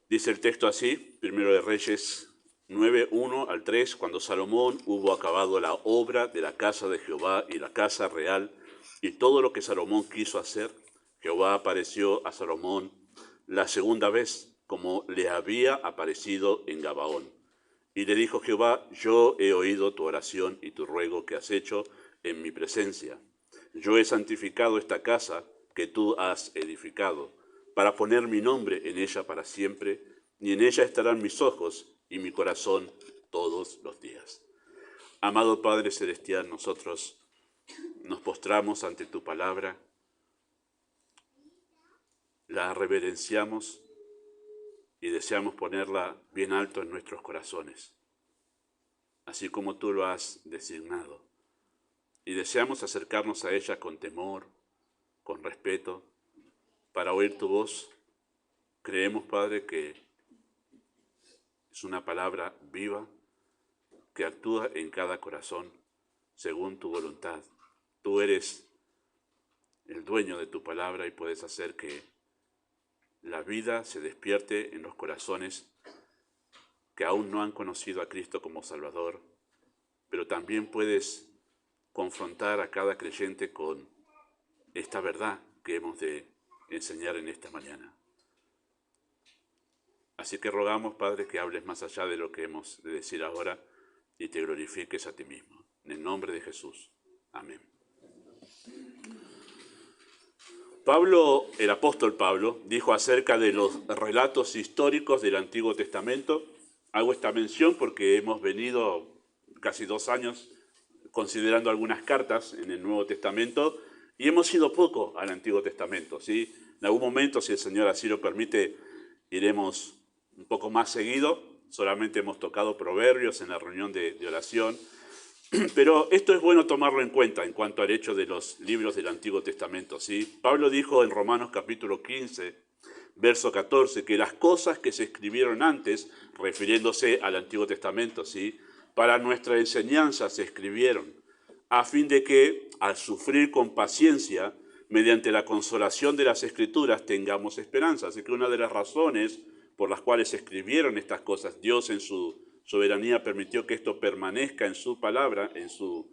Dice el texto así, Primero de Reyes 9:1 al 3, cuando Salomón hubo acabado la obra de la casa de Jehová y la casa real, y todo lo que Salomón quiso hacer, Jehová apareció a Salomón la segunda vez, como le había aparecido en Gabaón. Y le dijo Jehová, yo he oído tu oración y tu ruego que has hecho en mi presencia. Yo he santificado esta casa que tú has edificado, para poner mi nombre en ella para siempre, y en ella estarán mis ojos y mi corazón todos los días. Amado Padre Celestial, nosotros nos postramos ante tu palabra, la reverenciamos y deseamos ponerla bien alto en nuestros corazones, así como tú lo has designado. Y deseamos acercarnos a ella con temor, con respeto, para oír tu voz. Creemos, Padre, que es una palabra viva que actúa en cada corazón según tu voluntad. Tú eres el dueño de tu palabra y puedes hacer que la vida se despierte en los corazones que aún no han conocido a Cristo como Salvador, pero también puedes confrontar a cada creyente con esta verdad que hemos de enseñar en esta mañana. Así que rogamos, Padre, que hables más allá de lo que hemos de decir ahora y te glorifiques a ti mismo. En el nombre de Jesús. Amén. Pablo, el apóstol Pablo, dijo acerca de los relatos históricos del Antiguo Testamento. Hago esta mención porque hemos venido casi 2 años considerando algunas cartas en el Nuevo Testamento y hemos ido poco al Antiguo Testamento, ¿sí? En algún momento, si el Señor así lo permite, iremos un poco más seguido. Solamente hemos tocado Proverbios en la reunión de oración. Pero esto es bueno tomarlo en cuenta en cuanto al hecho de los libros del Antiguo Testamento, ¿sí? Pablo dijo en Romanos capítulo 15, verso 14, que las cosas que se escribieron antes, refiriéndose al Antiguo Testamento, ¿sí?, para nuestra enseñanza se escribieron, a fin de que, al sufrir con paciencia, mediante la consolación de las Escrituras, tengamos esperanza. Así que una de las razones por las cuales se escribieron estas cosas, Dios en su soberanía permitió que esto permanezca en su palabra, en su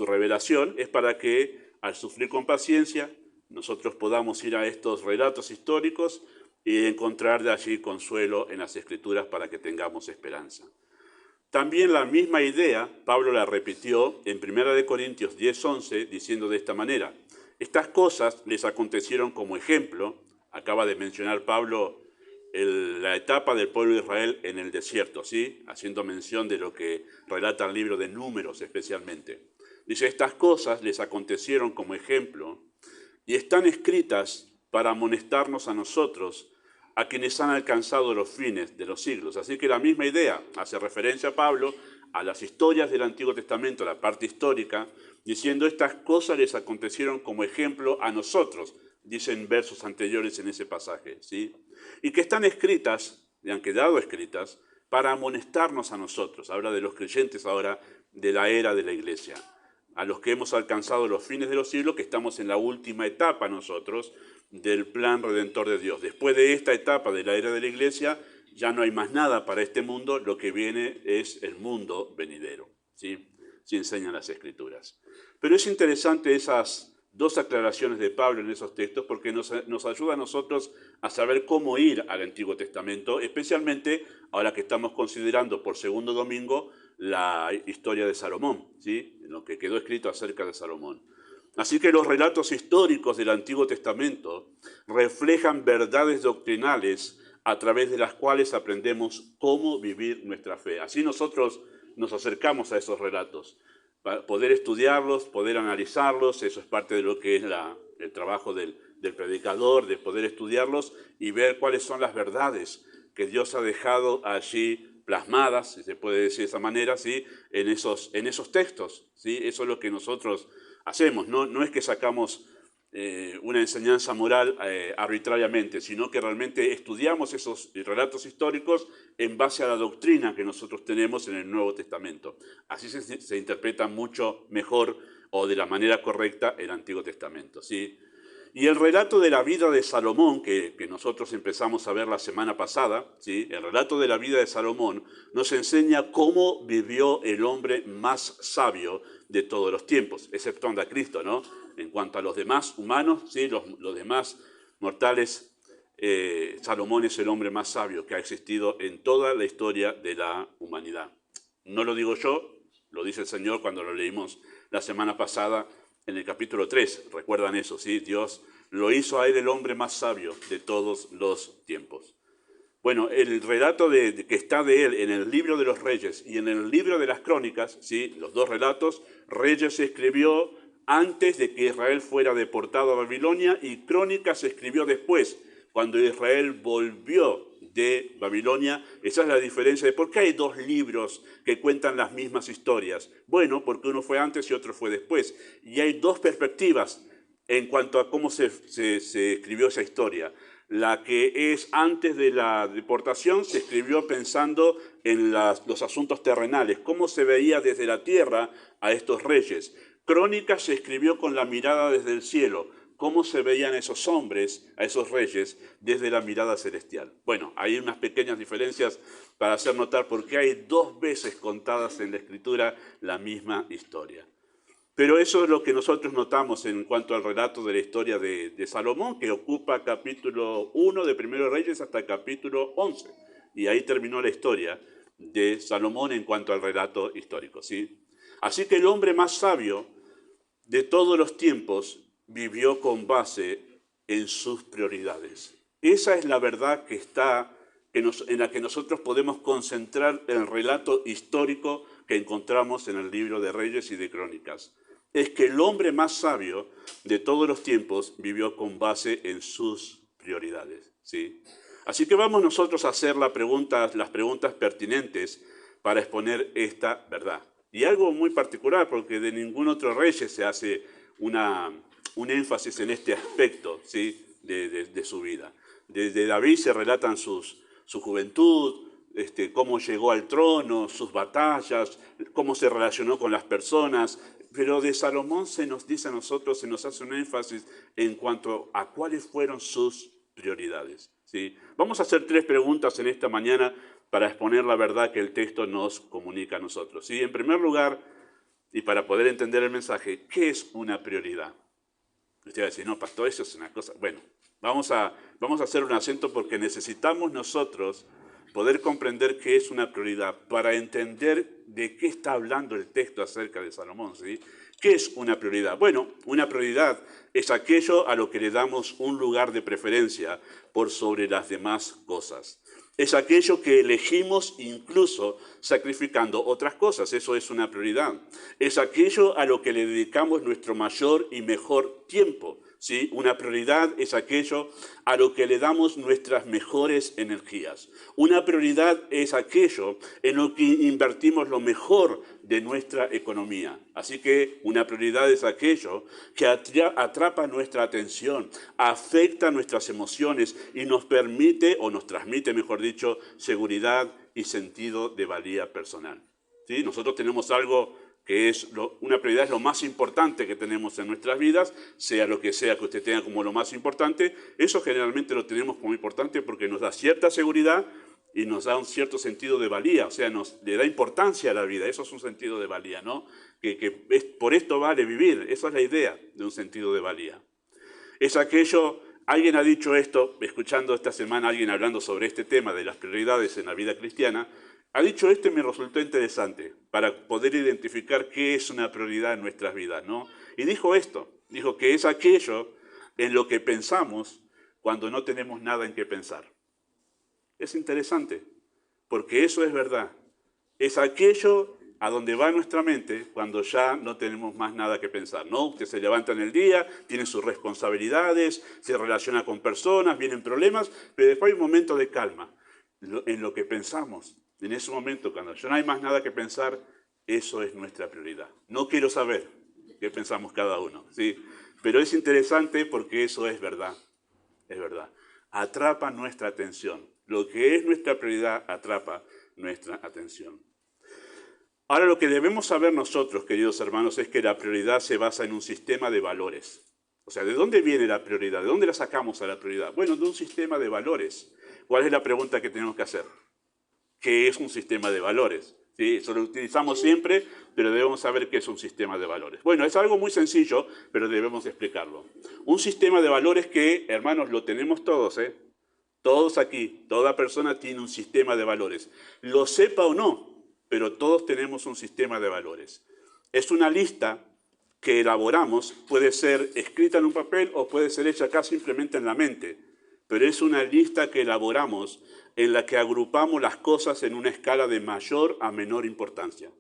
revelación, es para que al sufrir con paciencia nosotros podamos ir a estos relatos históricos y encontrar de allí consuelo en las Escrituras para que tengamos esperanza. También la misma idea Pablo la repitió en 1 Corintios 10:11, diciendo de esta manera: estas cosas les acontecieron como ejemplo. Acaba de mencionar Pablo la etapa del pueblo de Israel en el desierto, ¿sí?, haciendo mención de lo que relata el libro de Números especialmente. Dice, estas cosas les acontecieron como ejemplo y están escritas para amonestarnos a nosotros, a quienes han alcanzado los fines de los siglos. Así que la misma idea hace referencia a Pablo a las historias del Antiguo Testamento, la parte histórica, diciendo estas cosas les acontecieron como ejemplo a nosotros, dicen versos anteriores en ese pasaje, ¿sí?, y que están escritas, y han quedado escritas, para amonestarnos a nosotros. Habla de los creyentes ahora de la era de la iglesia, a los que hemos alcanzado los fines de los siglos, que estamos en la última etapa nosotros del plan redentor de Dios. Después de esta etapa de la era de la iglesia, ya no hay más nada para este mundo, lo que viene es el mundo venidero, ¿sí?, si enseñan las Escrituras. Pero es interesante esas 2 aclaraciones de Pablo en esos textos porque nos ayuda a nosotros a saber cómo ir al Antiguo Testamento, especialmente ahora que estamos considerando por segundo domingo la historia de Salomón, ¿sí?, lo que quedó escrito acerca de Salomón. Así que los relatos históricos del Antiguo Testamento reflejan verdades doctrinales a través de las cuales aprendemos cómo vivir nuestra fe. Así nosotros nos acercamos a esos relatos, para poder estudiarlos, poder analizarlos. Eso es parte de lo que es el trabajo del predicador, de poder estudiarlos y ver cuáles son las verdades que Dios ha dejado allí plasmadas, si se puede decir de esa manera, ¿sí?, en esos textos, ¿sí? Eso es lo que nosotros hacemos. No es que sacamos una enseñanza moral arbitrariamente, sino que realmente estudiamos esos relatos históricos en base a la doctrina que nosotros tenemos en el Nuevo Testamento. Así se interpreta mucho mejor o de la manera correcta el Antiguo Testamento, ¿sí? Y el relato de la vida de Salomón, que nosotros empezamos a ver la semana pasada, ¿sí? El relato de la vida de Salomón nos enseña cómo vivió el hombre más sabio de todos los tiempos, exceptuando a Cristo, ¿no? En cuanto a los demás humanos, ¿sí? Los demás mortales, Salomón es el hombre más sabio que ha existido en toda la historia de la humanidad. No lo digo yo, lo dice el Señor cuando lo leímos la semana pasada en el capítulo 3. Recuerdan eso, ¿sí? Dios lo hizo a él el hombre más sabio de todos los tiempos. Bueno, el relato que está de él en el libro de los Reyes y en el libro de las Crónicas, ¿sí? Los dos relatos, Reyes se escribió antes de que Israel fuera deportado a Babilonia y Crónicas se escribió después, cuando Israel volvió de Babilonia. Esa es la diferencia de por qué hay dos libros que cuentan las mismas historias. Bueno, porque uno fue antes y otro fue después. Y hay dos perspectivas en cuanto a cómo se escribió esa historia. La que es antes de la deportación se escribió pensando en los asuntos terrenales, cómo se veía desde la tierra a estos reyes. Crónicas se escribió con la mirada desde el cielo, cómo se veían esos hombres, a esos reyes, desde la mirada celestial. Bueno, hay unas pequeñas diferencias para hacer notar por qué hay dos veces contadas en la Escritura la misma historia. Pero eso es lo que nosotros notamos en cuanto al relato de la historia de Salomón, que ocupa capítulo 1 de Primero Reyes hasta capítulo 11. Y ahí terminó la historia de Salomón en cuanto al relato histórico, ¿sí? Así que el hombre más sabio de todos los tiempos vivió con base en sus prioridades. Esa es la verdad que está, en la que nosotros podemos concentrar el relato histórico que encontramos en el libro de Reyes y de Crónicas. Es que el hombre más sabio de todos los tiempos vivió con base en sus prioridades, ¿sí? Así que vamos nosotros a hacer las preguntas pertinentes para exponer esta verdad. Y algo muy particular, porque de ningún otro rey se hace un énfasis en este aspecto, ¿sí? de su vida. De David se relatan su juventud, cómo llegó al trono, sus batallas, cómo se relacionó con las personas, pero de Salomón se nos dice a nosotros, se nos hace un énfasis en cuanto a cuáles fueron sus prioridades, ¿sí? Vamos a hacer 3 preguntas en esta mañana para exponer la verdad que el texto nos comunica a nosotros, ¿sí? En primer lugar, y para poder entender el mensaje, ¿qué es una prioridad? Usted va a decir, no, pastor, eso es una cosa... Bueno, vamos a hacer un acento porque necesitamos nosotros poder comprender qué es una prioridad para entender de qué está hablando el texto acerca de Salomón, ¿sí? ¿Qué es una prioridad? Bueno, una prioridad es aquello a lo que le damos un lugar de preferencia por sobre las demás cosas. Es aquello que elegimos incluso sacrificando otras cosas, eso es una prioridad. Es aquello a lo que le dedicamos nuestro mayor y mejor tiempo, ¿sí? Una prioridad es aquello a lo que le damos nuestras mejores energías. Una prioridad es aquello en lo que invertimos lo mejor de nuestra economía. Así que una prioridad es aquello que atrapa nuestra atención, afecta nuestras emociones y nos permite, o nos transmite, mejor dicho, seguridad y sentido de valía personal. ¿Sí? Nosotros tenemos algo que es una prioridad, es lo más importante que tenemos en nuestras vidas, sea lo que sea que usted tenga como lo más importante, eso generalmente lo tenemos como importante porque nos da cierta seguridad y nos da un cierto sentido de valía, o sea, le da importancia a la vida, eso es un sentido de valía, ¿no? Por esto vale vivir, esa es la idea de un sentido de valía. Es aquello, alguien ha dicho esto, escuchando esta semana a alguien hablando sobre este tema de las prioridades en la vida cristiana, ha dicho esto y me resultó interesante para poder identificar qué es una prioridad en nuestras vidas, ¿no? Y dijo esto, dijo que es aquello en lo que pensamos cuando no tenemos nada en qué pensar. Es interesante, porque eso es verdad. Es aquello a donde va nuestra mente cuando ya no tenemos más nada que pensar, ¿no? Usted se levanta en el día, tiene sus responsabilidades, se relaciona con personas, vienen problemas, pero después hay un momento de calma en lo que pensamos. En ese momento, cuando ya no hay más nada que pensar, eso es nuestra prioridad. No quiero saber qué pensamos cada uno, ¿sí? Pero es interesante porque eso es verdad, es verdad. Atrapa nuestra atención. Lo que es nuestra prioridad atrapa nuestra atención. Ahora, lo que debemos saber nosotros, queridos hermanos, es que la prioridad se basa en un sistema de valores. O sea, ¿de dónde viene la prioridad? ¿De dónde la sacamos a la prioridad? Bueno, de un sistema de valores. ¿Cuál es la pregunta que tenemos que hacer? ¿Qué es un sistema de valores? ¿Sí? Eso lo utilizamos siempre, pero debemos saber qué es un sistema de valores. Bueno, es algo muy sencillo, pero debemos explicarlo. Un sistema de valores que, hermanos, lo tenemos todos, ¿eh? Todos aquí, toda persona tiene un sistema de valores. Lo sepa o no, pero todos tenemos un sistema de valores. Es una lista que elaboramos, puede ser escrita en un papel o puede ser hecha acá simplemente en la mente, pero es una lista que elaboramos en la que agrupamos las cosas en una escala de mayor a menor importancia.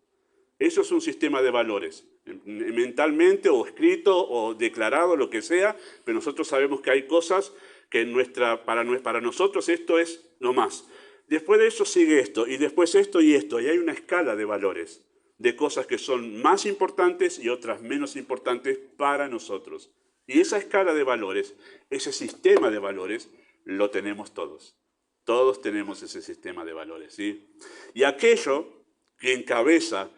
Eso es un sistema de valores, mentalmente o escrito o declarado, lo que sea, pero nosotros sabemos que hay cosas que para nosotros esto es lo más. Después de eso sigue esto, y después esto y esto, y hay una escala de valores, de cosas que son más importantes y otras menos importantes para nosotros. Y esa escala de valores, ese sistema de valores, lo tenemos todos. Todos tenemos ese sistema de valores, ¿sí? Y aquello que encabeza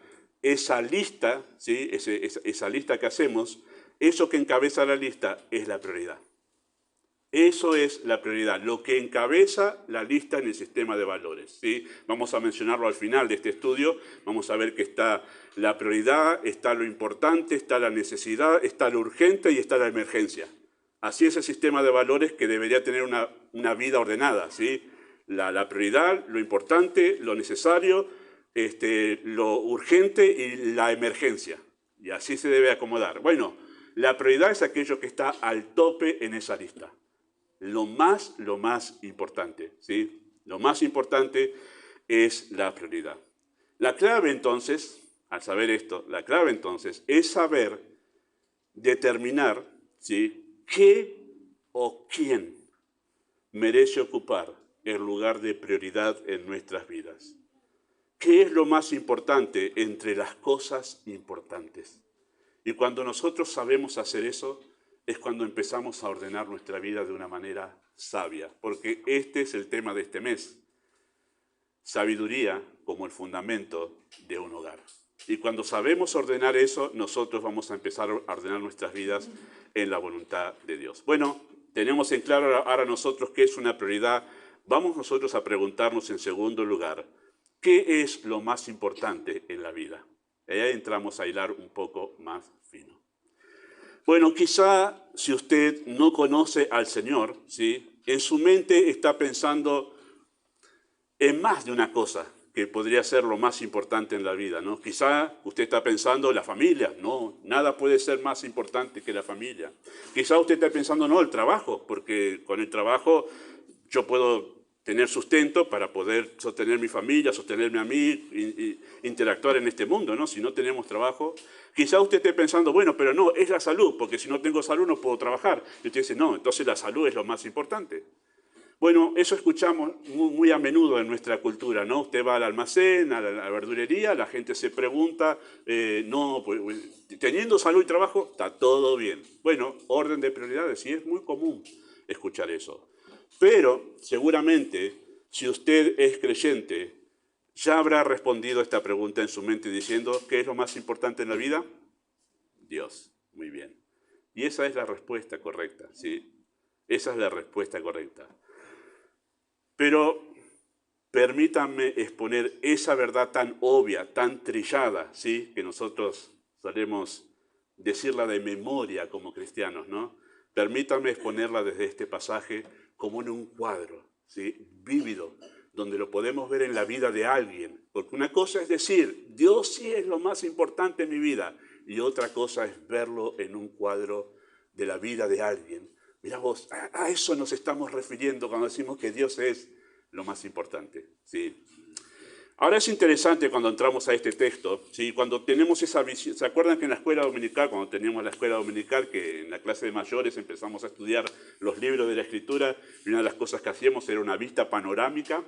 esa lista, ¿sí? Esa lista que hacemos, eso que encabeza la lista es la prioridad. Eso es la prioridad, lo que encabeza la lista en el sistema de valores, ¿sí? Vamos a mencionarlo al final de este estudio, vamos a ver que está la prioridad, está lo importante, está la necesidad, está lo urgente y está la emergencia. Así es el sistema de valores que debería tener una vida ordenada, ¿sí? La prioridad, lo importante, lo necesario, lo urgente y la emergencia. Y así se debe acomodar. Bueno, la prioridad es aquello que está al tope en esa lista. Lo más importante, ¿sí? Lo más importante es la prioridad. La clave entonces, al saber esto, la clave entonces es saber determinar, ¿sí?, qué o quién merece ocupar el lugar de prioridad en nuestras vidas. ¿Qué es lo más importante entre las cosas importantes? Y cuando nosotros sabemos hacer eso, es cuando empezamos a ordenar nuestra vida de una manera sabia, porque este es el tema de este mes. Sabiduría como el fundamento de un hogar. Y cuando sabemos ordenar eso, nosotros vamos a empezar a ordenar nuestras vidas en la voluntad de Dios. Bueno, tenemos en claro ahora nosotros qué es una prioridad. Vamos nosotros a preguntarnos en segundo lugar, ¿qué es lo más importante en la vida? Y ahí entramos a hilar un poco más fino. Bueno, quizá si usted no conoce al Señor, ¿sí?, en su mente está pensando en más de una cosa que podría ser lo más importante en la vida, ¿no? Quizá usted está pensando en la familia, no, nada puede ser más importante que la familia. Quizá usted está pensando, no, el trabajo, porque con el trabajo yo puedo tener sustento para poder sostener mi familia, sostenerme a mí, interactuar en este mundo, ¿no? Si no tenemos trabajo, quizá usted esté pensando, bueno, pero no, es la salud, porque si no tengo salud no puedo trabajar. Y usted dice, no, entonces la salud es lo más importante. Bueno, eso escuchamos muy a menudo en nuestra cultura, ¿no? Usted va al almacén, a la verdulería, la gente se pregunta, no, pues, teniendo salud y trabajo, está todo bien. Bueno, orden de prioridades, sí, es muy común escuchar eso. Pero, seguramente, si usted es creyente, ya habrá respondido a esta pregunta en su mente diciendo, ¿qué es lo más importante en la vida? Dios. Muy bien. Y esa es la respuesta correcta, ¿sí? Esa es la respuesta correcta. Pero permítanme exponer esa verdad tan obvia, tan trillada, ¿sí?, que nosotros solemos decirla de memoria como cristianos, ¿no? Permítanme exponerla desde este pasaje como en un cuadro, ¿sí?, vívido, donde lo podemos ver en la vida de alguien. Porque una cosa es decir, Dios sí es lo más importante en mi vida, y otra cosa es verlo en un cuadro de la vida de alguien. Mirá vos, a eso nos estamos refiriendo cuando decimos que Dios es lo más importante, ¿sí? Ahora es interesante cuando entramos a este texto, ¿sí?, cuando tenemos esa visión. ¿Se acuerdan que en la escuela dominical, cuando teníamos la escuela dominical, que en la clase de mayores empezamos a estudiar los libros de la Escritura, y una de las cosas que hacíamos era una vista panorámica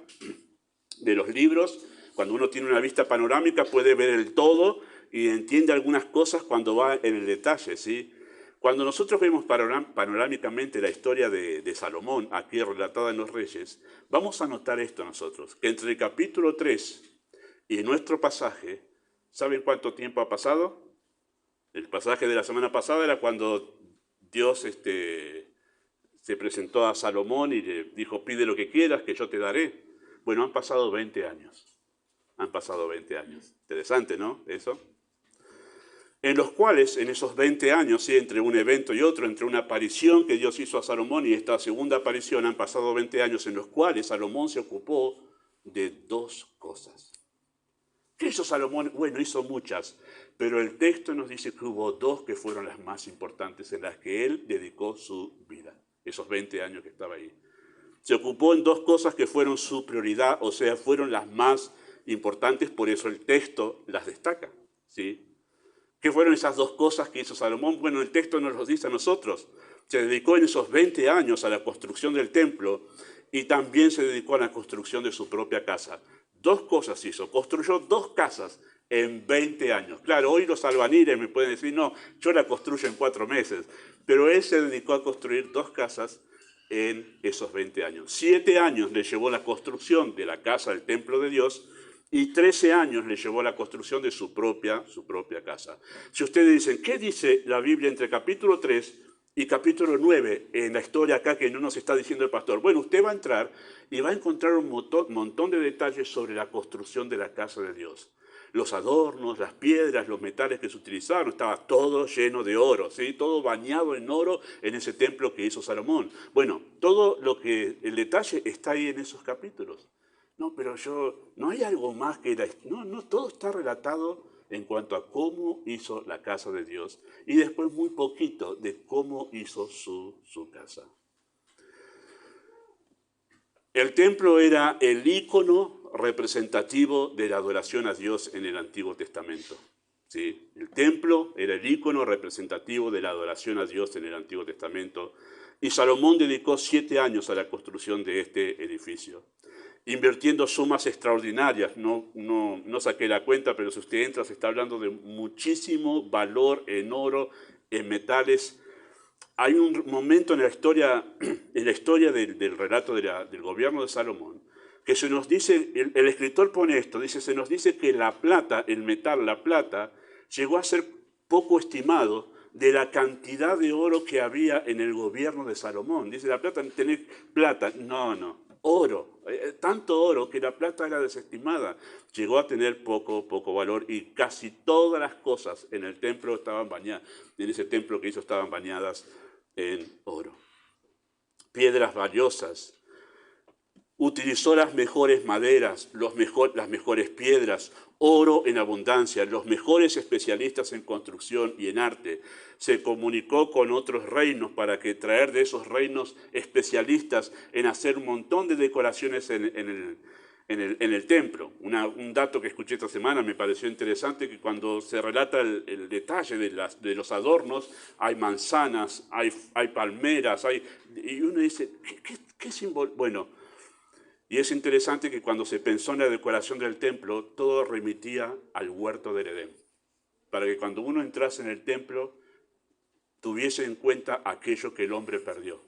de los libros? Cuando uno tiene una vista panorámica puede ver el todo y entiende algunas cosas cuando va en el detalle, ¿sí? Cuando nosotros vemos panorámicamente la historia de Salomón, aquí relatada en los Reyes, vamos a notar esto nosotros, que entre el capítulo 3 y nuestro pasaje, ¿saben cuánto tiempo ha pasado? El pasaje de la semana pasada era cuando Dios se presentó a Salomón y le dijo, pide lo que quieras, que yo te daré. Bueno, han pasado 20 años. Han pasado 20 años. Interesante, ¿no? Eso. En los cuales, en esos 20 años, ¿sí? Entre un evento y otro, entre una aparición que Dios hizo a Salomón y esta segunda aparición, han pasado 20 años en los cuales Salomón se ocupó de dos cosas. ¿Qué hizo Salomón? Bueno, hizo muchas, pero el texto nos dice que hubo dos que fueron las más importantes en las que él dedicó su vida, esos 20 años que estaba ahí. Se ocupó en dos cosas que fueron su prioridad, o sea, fueron las más importantes, por eso el texto las destaca, ¿sí? ¿Qué fueron esas dos cosas que hizo Salomón? Bueno, el texto nos lo dice a nosotros. Se dedicó en esos 20 años a la construcción del templo y también se dedicó a la construcción de su propia casa. Dos cosas hizo. Construyó dos casas en 20 años. Claro, hoy los albañiles me pueden decir, no, yo la construyo en 4 meses. Pero él se dedicó a construir dos casas en esos 20 años. 7 años le llevó la construcción de la casa del templo de Dios y 13 años le llevó la construcción de su propia casa. Si ustedes dicen, ¿qué dice la Biblia entre capítulo 3 y capítulo 9 en la historia acá que no nos está diciendo el pastor? Bueno, usted va a entrar y va a encontrar un montón de detalles sobre la construcción de la casa de Dios. Los adornos, las piedras, los metales que se utilizaron, estaba todo lleno de oro, ¿sí? Todo bañado en oro en ese templo que hizo Salomón. Bueno, todo el detalle está ahí en esos capítulos. No, pero no hay algo más que no, todo está relatado en cuanto a cómo hizo la casa de Dios y después muy poquito de cómo hizo su casa. El templo era el ícono representativo de la adoración a Dios en el Antiguo Testamento. ¿Sí? El templo era el ícono representativo de la adoración a Dios en el Antiguo Testamento y Salomón dedicó 7 años a la construcción de este edificio, invirtiendo sumas extraordinarias. No saqué la cuenta, pero si usted entra se está hablando de muchísimo valor en oro, en metales. Hay un momento en la historia del relato del gobierno de Salomón, que se nos dice, el escritor pone esto, dice, se nos dice que la plata, el metal, la plata, llegó a ser poco estimado de la cantidad de oro que había en el gobierno de Salomón. Dice, la plata, tener plata, no, oro, tanto oro que la plata era desestimada. Llegó a tener poco valor y casi todas las cosas en el templo estaban bañadas, en ese templo que hizo estaban bañadas en oro. Piedras valiosas. Utilizó las mejores maderas, las mejores piedras, oro en abundancia, los mejores especialistas en construcción y en arte. Se comunicó con otros reinos para que traer de esos reinos especialistas en hacer un montón de decoraciones en el templo. Un dato que escuché esta semana me pareció interesante, que cuando se relata el detalle de los adornos, hay manzanas, hay palmeras, y uno dice, ¿qué símbolo? Bueno, y es interesante que cuando se pensó en la decoración del templo, todo remitía al huerto del Edén, para que cuando uno entrase en el templo, tuviese en cuenta aquello que el hombre perdió.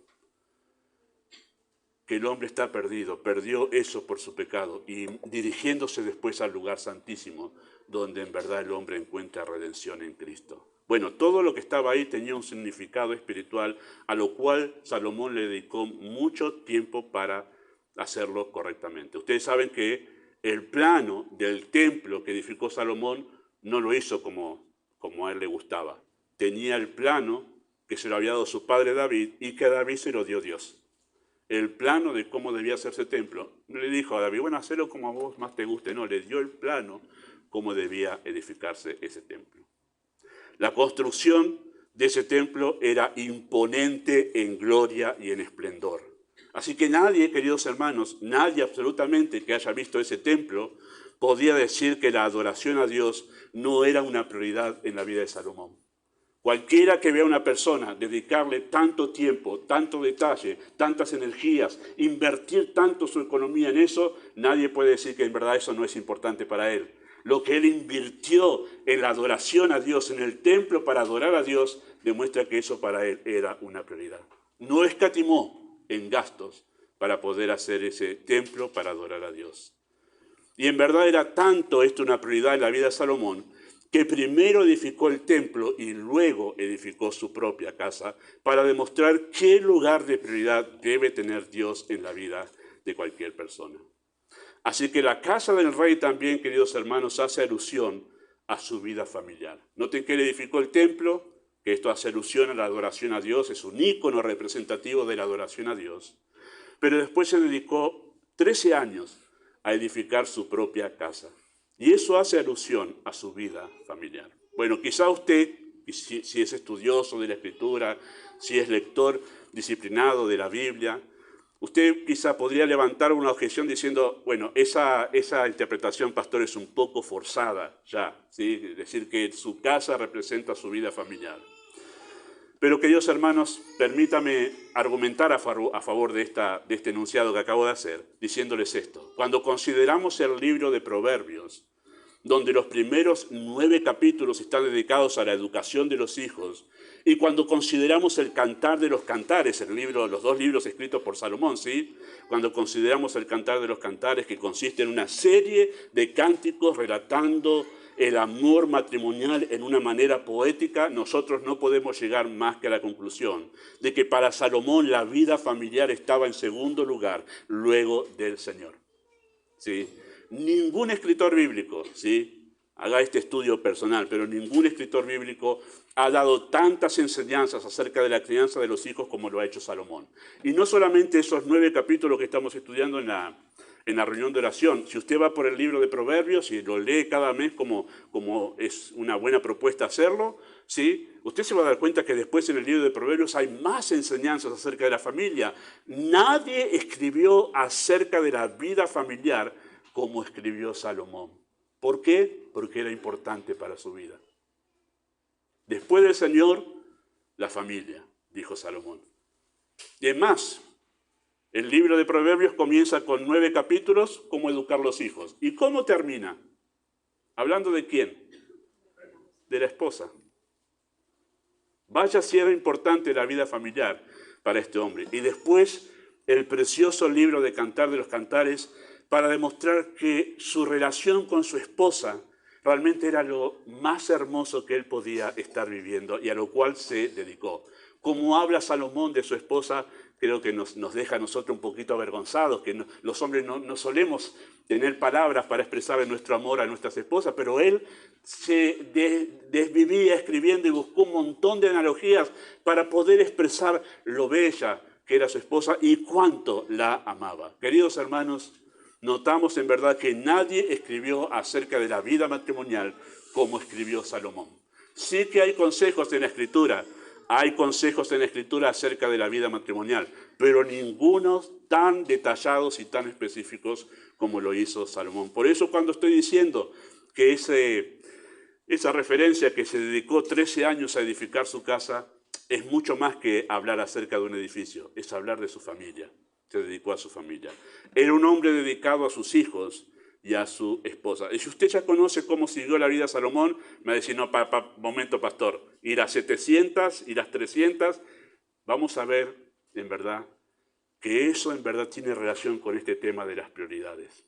Que el hombre está perdió eso por su pecado, y dirigiéndose después al lugar santísimo, donde en verdad el hombre encuentra redención en Cristo. Bueno, todo lo que estaba ahí tenía un significado espiritual, a lo cual Salomón le dedicó mucho tiempo para hacerlo correctamente. Ustedes saben que el plano del templo que edificó Salomón no lo hizo como a él le gustaba. Tenía el plano que se lo había dado su padre David y que a David se lo dio Dios. El plano de cómo debía hacerse el templo. No le dijo a David, bueno, hacelo como a vos más te guste. No, le dio el plano cómo debía edificarse ese templo. La construcción de ese templo era imponente en gloria y en esplendor. Así que nadie, queridos hermanos, nadie absolutamente que haya visto ese templo podía decir que la adoración a Dios no era una prioridad en la vida de Salomón. Cualquiera que vea a una persona dedicarle tanto tiempo, tanto detalle, tantas energías, invertir tanto su economía en eso, nadie puede decir que en verdad eso no es importante para él. Lo que él invirtió en la adoración a Dios, en el templo para adorar a Dios, demuestra que eso para él era una prioridad. No escatimó en gastos para poder hacer ese templo para adorar a Dios. Y en verdad era tanto esto una prioridad en la vida de Salomón, que primero edificó el templo y luego edificó su propia casa, para demostrar qué lugar de prioridad debe tener Dios en la vida de cualquier persona. Así que la casa del rey también, queridos hermanos, hace alusión a su vida familiar. Noten que él edificó el templo, que esto hace alusión a la adoración a Dios, es un ícono representativo de la adoración a Dios. Pero después se dedicó 13 años a edificar su propia casa. Y eso hace alusión a su vida familiar. Bueno, quizá usted, si es estudioso de la Escritura, si es lector disciplinado de la Biblia, usted quizá podría levantar una objeción diciendo, bueno, esa interpretación, pastor, es un poco forzada ya, ¿sí? Es decir, que su casa representa su vida familiar. Pero, queridos hermanos, permítame argumentar a favor de este enunciado que acabo de hacer, diciéndoles esto. Cuando consideramos el libro de Proverbios, donde los primeros 9 capítulos están dedicados a la educación de los hijos, y cuando consideramos el Cantar de los Cantares, los 2 libros escritos por Salomón, ¿sí? Cuando consideramos el Cantar de los Cantares, que consiste en una serie de cánticos relatando el amor matrimonial en una manera poética, nosotros no podemos llegar más que a la conclusión de que para Salomón la vida familiar estaba en segundo lugar, luego del Señor. ¿Sí? Ningún escritor bíblico, ¿sí? Haga este estudio personal, pero ningún escritor bíblico ha dado tantas enseñanzas acerca de la crianza de los hijos como lo ha hecho Salomón. Y no solamente esos 9 capítulos que estamos estudiando en la reunión de oración. Si usted va por el libro de Proverbios y lo lee cada mes como es una buena propuesta hacerlo, ¿sí? Usted se va a dar cuenta que después en el libro de Proverbios hay más enseñanzas acerca de la familia. Nadie escribió acerca de la vida familiar como escribió Salomón. ¿Por qué? Porque era importante para su vida. Después del Señor, la familia, dijo Salomón. Y es más, el libro de Proverbios comienza con 9 capítulos, cómo educar los hijos. ¿Y cómo termina? ¿Hablando de quién? De la esposa. Vaya si era importante la vida familiar para este hombre. Y después el precioso libro de Cantar de los Cantares para demostrar que su relación con su esposa realmente era lo más hermoso que él podía estar viviendo y a lo cual se dedicó. Como habla Salomón de su esposa, creo que nos deja a nosotros un poquito avergonzados, que los hombres no solemos tener palabras para expresar nuestro amor a nuestras esposas, pero él se desvivía escribiendo y buscó un montón de analogías para poder expresar lo bella que era su esposa y cuánto la amaba. Queridos hermanos, notamos en verdad que nadie escribió acerca de la vida matrimonial como escribió Salomón. Sí que hay consejos en la Escritura, acerca de la vida matrimonial, pero ninguno tan detallados y tan específicos como lo hizo Salomón. Por eso cuando estoy diciendo que esa referencia que se dedicó 13 años a edificar su casa es mucho más que hablar acerca de un edificio, es hablar de su familia. Se dedicó a su familia. Era un hombre dedicado a sus hijos y a su esposa. Y si usted ya conoce cómo siguió la vida de Salomón, me va a decir, no, momento, pastor, y las 700 y las 300, vamos a ver, en verdad, que eso en verdad tiene relación con este tema de las prioridades.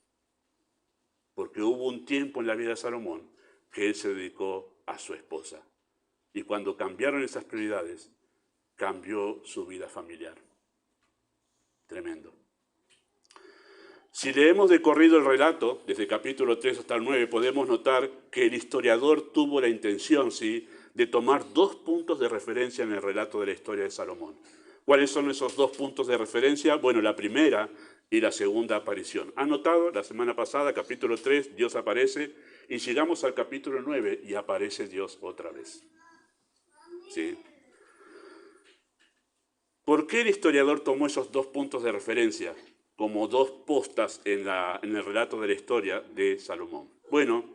Porque hubo un tiempo en la vida de Salomón que él se dedicó a su esposa. Y cuando cambiaron esas prioridades, cambió su vida familiar. Tremendo. Si leemos de corrido el relato, desde el capítulo 3 hasta el 9, podemos notar que el historiador tuvo la intención, ¿sí?, de tomar 2 puntos de referencia en el relato de la historia de Salomón. ¿Cuáles son esos 2 puntos de referencia? Bueno, la primera y la segunda aparición. ¿Han notado? La semana pasada, capítulo 3, Dios aparece, y llegamos al capítulo 9 y aparece Dios otra vez. ¿Sí? ¿Por qué el historiador tomó esos 2 puntos de referencia como 2 postas en el relato de la historia de Salomón? Bueno,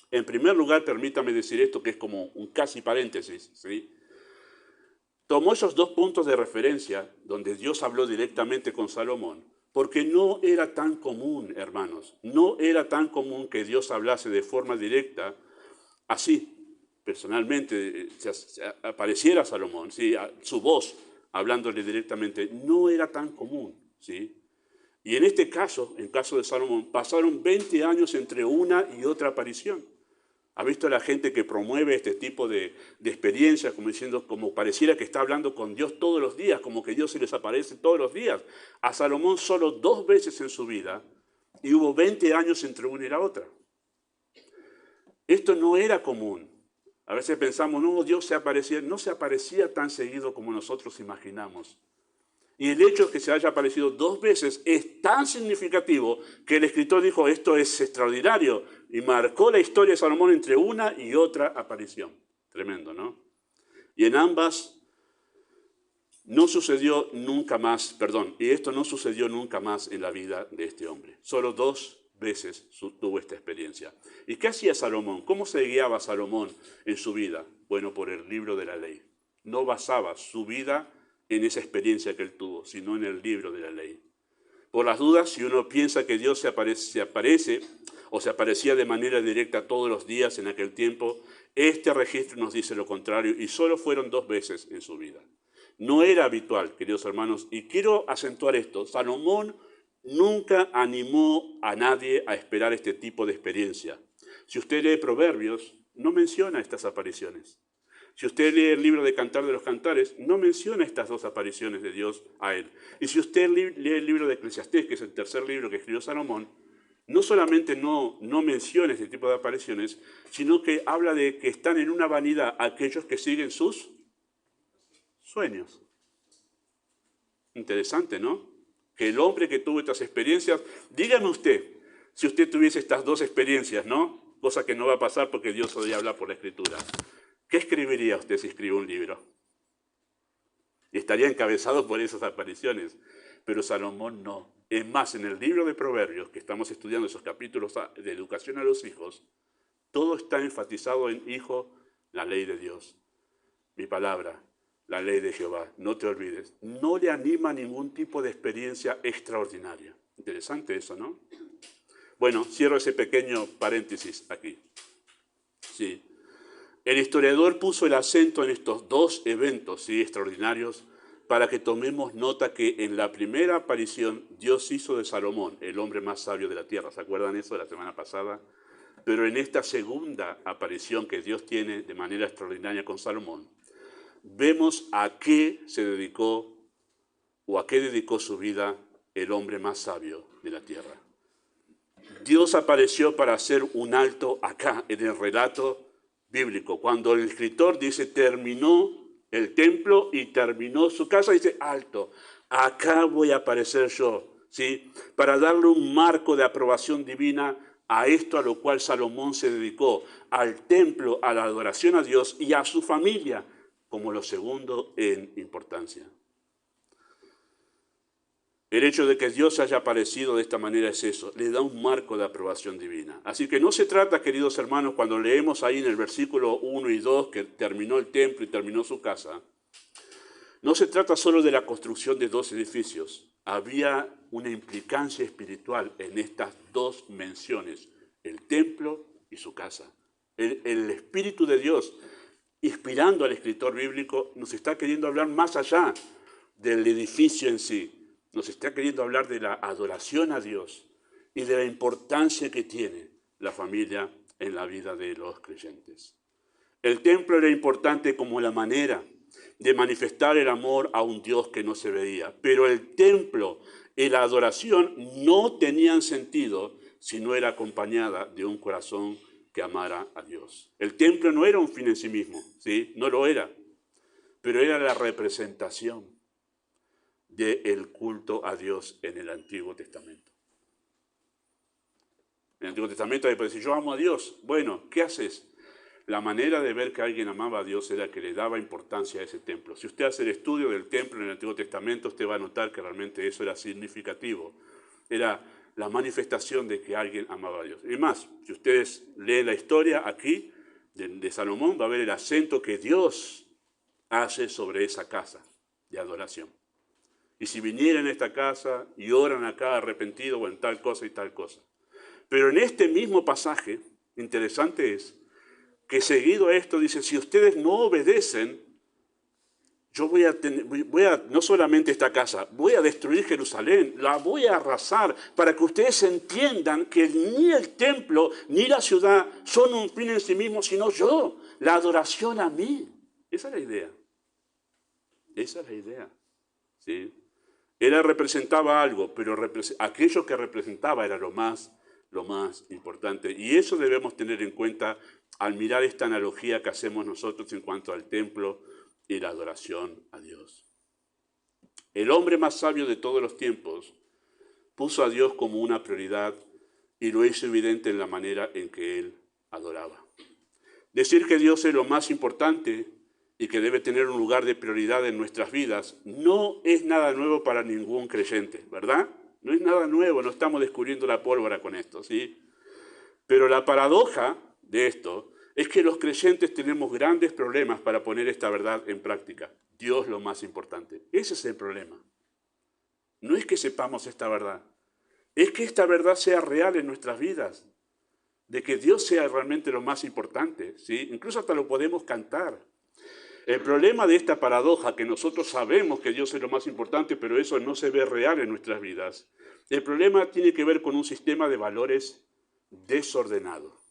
en primer lugar, permítame decir esto que es como un casi paréntesis, ¿sí? Tomó esos 2 puntos de referencia donde Dios habló directamente con Salomón, porque no era tan común, hermanos, no era tan común que Dios hablase de forma directa, así, personalmente, apareciera Salomón, ¿sí?, su voz hablándole directamente, no era tan común, ¿sí? Y en caso de Salomón, pasaron 20 años entre una y otra aparición. ¿Ha visto a la gente que promueve este tipo de experiencias, como diciendo, como pareciera que está hablando con Dios todos los días, como que Dios se les aparece todos los días? A Salomón solo 2 veces en su vida, y hubo 20 años entre una y la otra. Esto no era común. A veces pensamos, no, Dios no se aparecía tan seguido como nosotros imaginamos. Y el hecho de que se haya aparecido 2 veces es tan significativo que el escritor dijo, esto es extraordinario, y marcó la historia de Salomón entre una y otra aparición. Tremendo, ¿no? Y en ambas no sucedió nunca más, y esto no sucedió nunca más en la vida de este hombre. Solo 2 veces tuvo esta experiencia. ¿Y qué hacía Salomón? ¿Cómo se guiaba Salomón en su vida? Bueno, por el libro de la ley. No basaba su vida en esa experiencia que él tuvo, sino en el libro de la ley. Por las dudas, si uno piensa que Dios se aparece o se aparecía de manera directa todos los días en aquel tiempo, este registro nos dice lo contrario, y solo fueron 2 veces en su vida. No era habitual, queridos hermanos, y quiero acentuar esto, Salomón nunca animó a nadie a esperar este tipo de experiencia. Si usted lee Proverbios, no menciona estas apariciones. Si usted lee el libro de Cantar de los Cantares, no menciona estas 2 apariciones de Dios a él. Y si usted lee el libro de Eclesiastés, que es el tercer libro que escribió Salomón, no solamente no menciona este tipo de apariciones, sino que habla de que están en una vanidad aquellos que siguen sus sueños. Interesante, ¿no? Que el hombre que tuvo estas experiencias, dígame usted, si usted tuviese estas 2 experiencias, ¿no? Cosa que no va a pasar porque Dios hoy habla por la Escritura. ¿Qué escribiría usted si escribe un libro? Y estaría encabezado por esas apariciones. Pero Salomón no. Es más, en el libro de Proverbios, que estamos estudiando esos capítulos de educación a los hijos, todo está enfatizado en, hijo, la ley de Dios. Mi palabra, la ley de Jehová, no te olvides. No le anima a ningún tipo de experiencia extraordinaria. Interesante eso, ¿no? Bueno, cierro ese pequeño paréntesis aquí. Sí. El historiador puso el acento en estos 2 eventos extraordinarios para que tomemos nota que en la primera aparición Dios hizo de Salomón el hombre más sabio de la tierra. ¿Se acuerdan eso de la semana pasada? Pero en esta segunda aparición que Dios tiene de manera extraordinaria con Salomón, vemos a qué se dedicó o a qué dedicó su vida el hombre más sabio de la tierra. Dios apareció para hacer un alto acá en el relato bíblico. Cuando el escritor dice terminó el templo y terminó su casa, dice alto, acá voy a aparecer yo, ¿sí? Para darle un marco de aprobación divina a esto a lo cual Salomón se dedicó, al templo, a la adoración a Dios y a su familia, como lo segundo en importancia. El hecho de que Dios haya aparecido de esta manera es eso, le da un marco de aprobación divina. Así que no se trata, queridos hermanos, cuando leemos ahí en el versículo 1 y 2 que terminó el templo y terminó su casa, no se trata solo de la construcción de 2 edificios. Había una implicancia espiritual en estas 2 menciones, el templo y su casa. El Espíritu de Dios, inspirando al escritor bíblico, nos está queriendo hablar más allá del edificio en sí. Nos está queriendo hablar de la adoración a Dios y de la importancia que tiene la familia en la vida de los creyentes. El templo era importante como la manera de manifestar el amor a un Dios que no se veía, pero el templo y la adoración no tenían sentido si no era acompañada de un corazón que amara a Dios. El templo no era un fin en sí mismo, ¿sí? No lo era, pero era la representación del culto a Dios en el Antiguo Testamento. En el Antiguo Testamento hay que decir, yo amo a Dios. Bueno, ¿qué haces? La manera de ver que alguien amaba a Dios era que le daba importancia a ese templo. Si usted hace el estudio del templo en el Antiguo Testamento, usted va a notar que realmente eso era significativo. Era la manifestación de que alguien amaba a Dios. Y más, si ustedes leen la historia aquí de Salomón, va a ver el acento que Dios hace sobre esa casa de adoración. Y si vinieran a esta casa y oran acá arrepentidos o en tal cosa y tal cosa. Pero en este mismo pasaje, interesante es que seguido a esto dice, si ustedes no obedecen, yo no solamente esta casa, voy a destruir Jerusalén, la voy a arrasar para que ustedes entiendan que ni el templo ni la ciudad son un fin en sí mismo, sino yo, la adoración a mí. Esa es la idea. Esa es la idea. ¿Sí? Él representaba algo, pero aquello que representaba era lo más importante. Y eso debemos tener en cuenta al mirar esta analogía que hacemos nosotros en cuanto al templo y la adoración a Dios. El hombre más sabio de todos los tiempos puso a Dios como una prioridad y lo hizo evidente en la manera en que él adoraba. Decir que Dios es lo más importante y que debe tener un lugar de prioridad en nuestras vidas no es nada nuevo para ningún creyente, ¿verdad? No es nada nuevo, no estamos descubriendo la pólvora con esto, ¿sí? Pero la paradoja de esto es que los creyentes tenemos grandes problemas para poner esta verdad en práctica. Dios lo más importante. Ese es el problema. No es que sepamos esta verdad, es que esta verdad sea real en nuestras vidas, de que Dios sea realmente lo más importante, ¿sí? Incluso hasta lo podemos cantar. El problema de esta paradoja, que nosotros sabemos que Dios es lo más importante, pero eso no se ve real en nuestras vidas, el problema tiene que ver con un sistema de valores desordenado.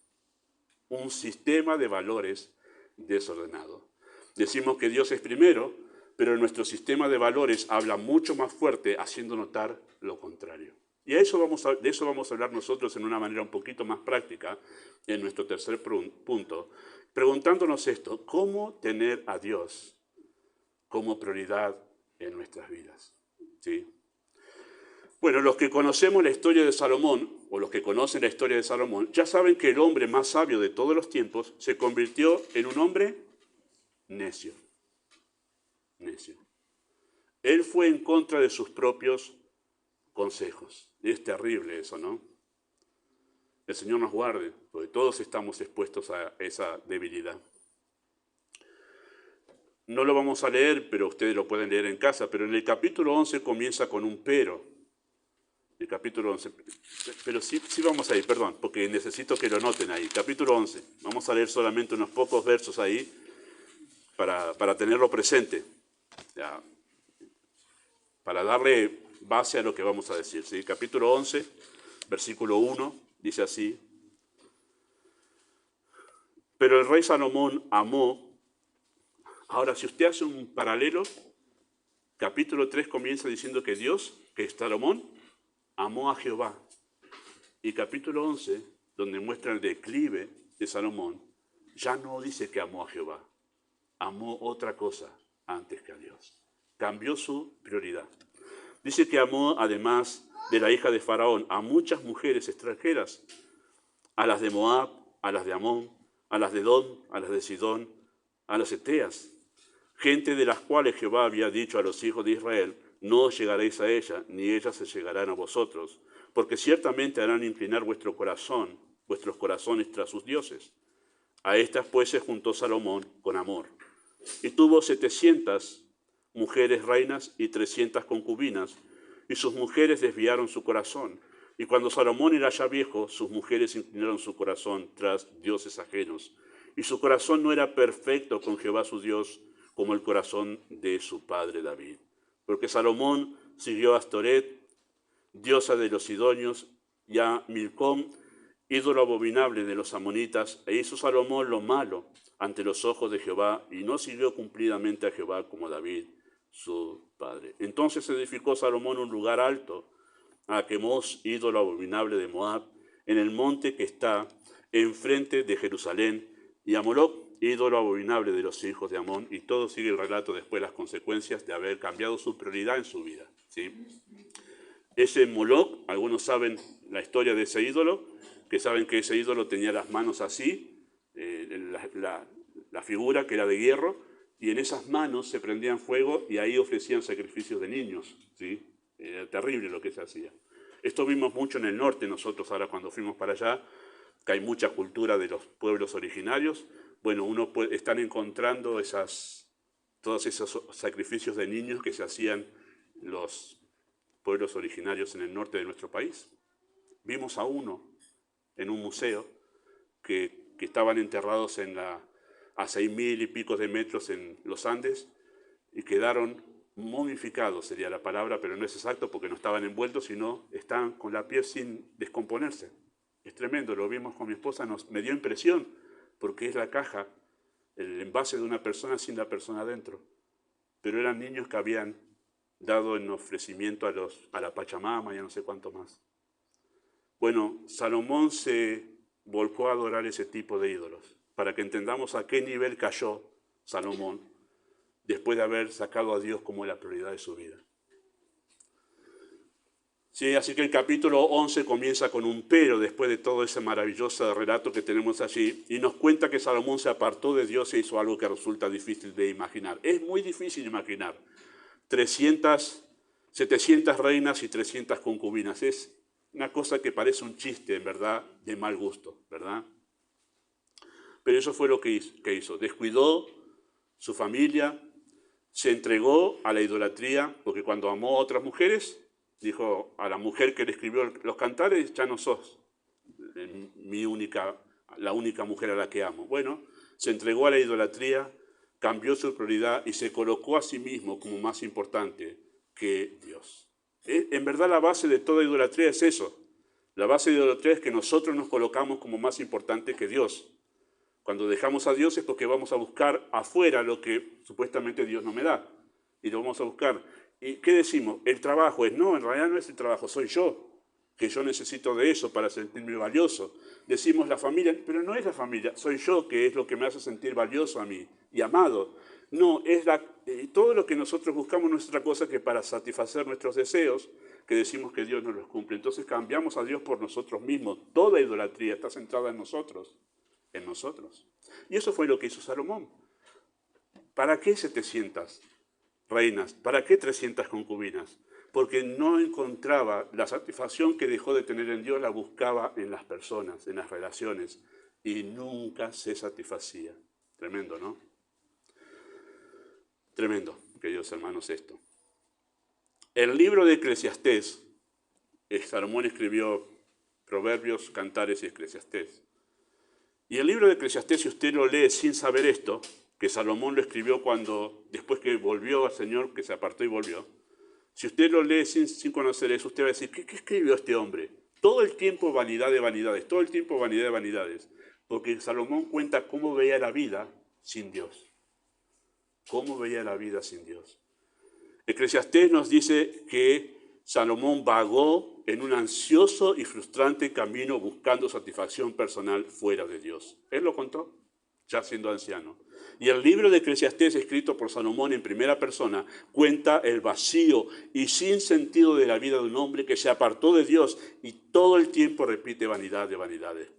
Un sistema de valores desordenado. Decimos que Dios es primero, pero nuestro sistema de valores habla mucho más fuerte, haciendo notar lo contrario. Y de eso vamos a hablar nosotros en una manera un poquito más práctica, en nuestro tercer punto, preguntándonos esto: ¿cómo tener a Dios como prioridad en nuestras vidas? ¿Sí? Bueno, los que conocemos la historia de Salomón, o los que conocen la historia de Salomón, ya saben que el hombre más sabio de todos los tiempos se convirtió en un hombre necio. Necio. Él fue en contra de sus propios consejos. Y es terrible eso, ¿no? El Señor nos guarde, porque todos estamos expuestos a esa debilidad. No lo vamos a leer, pero ustedes lo pueden leer en casa, pero en el capítulo 11 comienza con un pero. El capítulo 11, pero sí vamos a ir, perdón, porque necesito que lo noten ahí. Capítulo 11, vamos a leer solamente unos pocos versos ahí para tenerlo presente, ya, para darle base a lo que vamos a decir. ¿Sí? Capítulo 11, versículo 1, dice así: pero el rey Salomón amó. Ahora, si usted hace un paralelo, capítulo 3 comienza diciendo que Salomón amó a Jehová. Y capítulo 11, donde muestra el declive de Salomón, ya no dice que amó a Jehová, amó otra cosa antes que a Dios. Cambió su prioridad. Dice que amó, además de la hija de Faraón, a muchas mujeres extranjeras, a las de Moab, a las de Amón, a las de Edom, a las de Sidón, a las eteas, gente de las cuales Jehová había dicho a los hijos de Israel: no os llegaréis a ella, ni ellas se llegarán a vosotros, porque ciertamente harán inclinar vuestros corazones tras sus dioses. A estas pues se juntó Salomón con amor, y tuvo 700 mujeres reinas y 300 concubinas, y sus mujeres desviaron su corazón. Y cuando Salomón era ya viejo, sus mujeres inclinaron su corazón tras dioses ajenos, y su corazón no era perfecto con Jehová su Dios, como el corazón de su padre David. Porque Salomón siguió a Astoret, diosa de los sidonios, y a Milcom, ídolo abominable de los amonitas, e hizo Salomón lo malo ante los ojos de Jehová, y no siguió cumplidamente a Jehová como David, su padre. Entonces edificó Salomón un lugar alto a Quemos, ídolo abominable de Moab, en el monte que está enfrente de Jerusalén, y a Moloc, ídolo abominable de los hijos de Amón, y todo sigue el relato después, las consecuencias de haber cambiado su prioridad en su vida. ¿Sí? Ese Moloc, algunos saben la historia de ese ídolo, que saben que ese ídolo tenía las manos así, la figura que era de hierro, y en esas manos se prendían fuego y ahí ofrecían sacrificios de niños. ¿Sí? Era terrible lo que se hacía. Esto vimos mucho en el norte nosotros ahora cuando fuimos para allá, que hay mucha cultura de los pueblos originarios. Bueno, están encontrando todos esos sacrificios de niños que se hacían los pueblos originarios en el norte de nuestro país. Vimos a uno en un museo que estaban enterrados a 6.000 y pico de metros en los Andes, y quedaron momificados, sería la palabra, pero no es exacto porque no estaban envueltos, sino estaban con la piel sin descomponerse. Es tremendo, lo vimos con mi esposa, me dio impresión, porque es la caja, el envase de una persona sin la persona adentro. Pero eran niños que habían dado en ofrecimiento a la Pachamama y a no sé cuánto más. Bueno, Salomón se volcó a adorar ese tipo de ídolos, para que entendamos a qué nivel cayó Salomón después de haber sacado a Dios como la prioridad de su vida. Sí, así que el capítulo 11 comienza con un pero después de todo ese maravilloso relato que tenemos allí, y nos cuenta que Salomón se apartó de Dios e hizo algo que resulta difícil de imaginar. Es muy difícil imaginar 700 reinas y 300 concubinas. Es una cosa que parece un chiste, en verdad, de mal gusto, ¿verdad? Pero eso fue lo que hizo. Descuidó su familia, se entregó a la idolatría, porque cuando amó a otras mujeres, dijo a la mujer que le escribió los cantares, ya no sos la única mujer a la que amo. Bueno, se entregó a la idolatría, cambió su prioridad y se colocó a sí mismo como más importante que Dios. En verdad la base de toda idolatría es eso. La base de idolatría es que nosotros nos colocamos como más importante que Dios. Cuando dejamos a Dios es porque vamos a buscar afuera lo que supuestamente Dios no me da. Y lo vamos a buscar. ¿Y qué decimos? El trabajo es, no, en realidad no es el trabajo, soy yo. Que yo necesito de eso para sentirme valioso. Decimos la familia, pero no es la familia, soy yo que es lo que me hace sentir valioso a mí y amado. No, es todo lo que nosotros buscamos no es otra cosa que para satisfacer nuestros deseos, que decimos que Dios no los cumple. Entonces cambiamos a Dios por nosotros mismos. Toda idolatría está centrada en nosotros. En nosotros. Y eso fue lo que hizo Salomón. ¿Para qué 700 reinas? ¿Para qué 300 concubinas? Porque no encontraba la satisfacción que dejó de tener en Dios, la buscaba en las personas, en las relaciones, y nunca se satisfacía. Tremendo, ¿no? Tremendo, queridos hermanos, esto. El libro de Eclesiastés, Salomón escribió Proverbios, Cantares y Eclesiastés. Y el libro de Eclesiastés, si usted lo lee sin saber esto, que Salomón lo escribió después que volvió al Señor, que se apartó y volvió, si usted lo lee sin conocer eso, usted va a decir, ¿qué escribió este hombre? Todo el tiempo vanidad de vanidades, todo el tiempo vanidad de vanidades. Porque Salomón cuenta cómo veía la vida sin Dios. Cómo veía la vida sin Dios. Eclesiastés nos dice que Salomón vagó en un ansioso y frustrante camino buscando satisfacción personal fuera de Dios. Él lo contó, ya siendo anciano. Y el libro de Eclesiastés, escrito por Salomón en primera persona, cuenta el vacío y sin sentido de la vida de un hombre que se apartó de Dios y todo el tiempo repite vanidad de vanidades.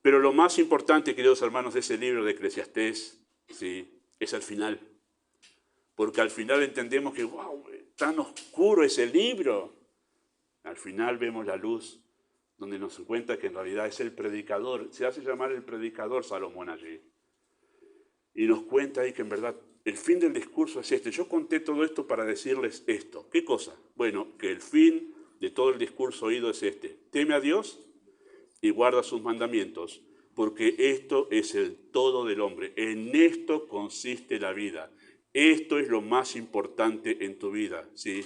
Pero lo más importante, queridos hermanos, de ese libro de Eclesiastés, sí, es el final. Porque al final entendemos que, wow, tan oscuro ese libro. Al final vemos la luz donde nos cuenta que en realidad es el predicador. Se hace llamar el predicador Salomón allí. Y nos cuenta ahí que en verdad el fin del discurso es este. Yo conté todo esto para decirles esto. ¿Qué cosa? Bueno, que el fin de todo el discurso oído es este. Teme a Dios y guarda sus mandamientos, porque esto es el todo del hombre. En esto consiste la vida. Esto es lo más importante en tu vida, ¿sí?